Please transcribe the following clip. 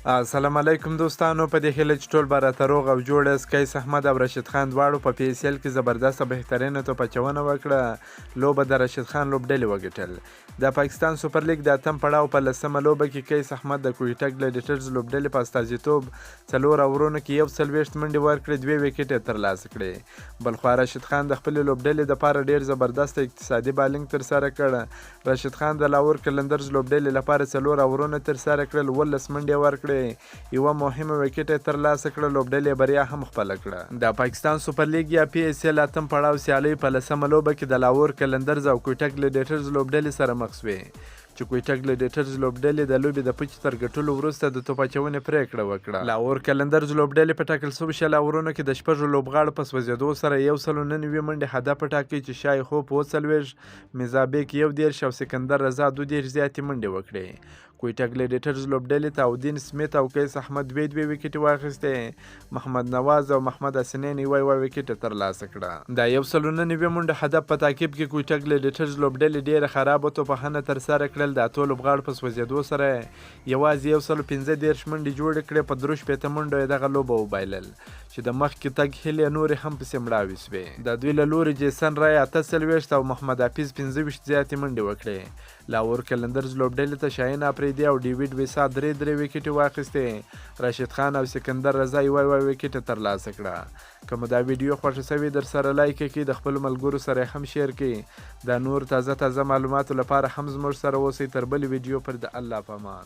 السلام علیکم دوستانو، په دې هیله چې ټول به راته روغ او جوړ یاست. قیس احمد او رشید خان دواړو په پی اس ایل کې زبردسته بهترینه توپ اچونه وکړه. لوبه د رشید خان لوبډلې وګټل. د پاکستان سوپر لیګ د اتم پړاو په لسمه لوبه کې قیس احمد د کویټه ګلیډیټرز لوبډلې په استازیتوب 4 اورونو کې 41 منډې ورکړې، 2 ویکټ یې ترلاسه کړې. بلخوا رشید خان د خپلې لوبډلې دپاره ډېر زبردسته اقتصادي بالینګ ترسره کړ. رشید خان د لاهور قلندرز لوبډلې لپاره 4 اورونه ترسره کړل، 19 منډې ورکړې، یوه مهمه وکټ یې ترلاسه کړه. لوبډلې بریا هم خپله کړه. د پاکستان سوپر لیګ یا پی اس ایل اتم پړاو سیالۍ په لسمه لوبه کې د لاهور قلندرز او کویټه ګلیډیټرز لوبډلې سره مخ شوې، چې کویټه ګلیډیټرز لوبډلې د لوبې د پچې تر ګټلو وروسته د توپ اچونې پرېکړه وکړه. لاهور قلندرز لوبډلې په ټاکل شوي 60 اورونو کې د 6 لوبغاړو په سوځېدو سره 199 منډې هدف وټاکئ، چې شای خوپ 40، میزابیک 11 او سکندر رضا 2 زیاتې منډې وکړې. کویټه ګلیډیټرز لوبډلې تعودین سمیت او قیس احمد 2 ویکټې واخیستې. محمد نواز او محمد حسنین یوه ویکټ ترلاسه کړه. د 199 منډو هدف په تعقیب کې کویټه ګلیډیټرز لوبډلې ډېره خرابه توپخانه ترسره کړل. د اتو لوبغاړو په سوځېدو سره یوازې 115 منډې جوړې کړې. په 63 منډو یې دغه لوبه وبایلل، چې د مخکې تګ هیلې نورې هم پسې مړاوې شوې. د دوی له لوري جیسن رای 48 او محمد حافظ 25 زیاتې منډې وکړې. لاهور قلندرز لوبډلې ته شاهین افریدي او ډیوډ ویسا 3 ویکټې واخیستې. راشد خان او سکندر رضا یوه ویکټ ترلاسه کړه. که مو دا ویډیو خوښه شوې در سره لایک کړئ، د خپلو ملګرو سره هم شیر کړئ. د نور تازه معلوماتو لپاره هم زموږ سره اوسئ. تر بلې ویډیو پر د الله په امان.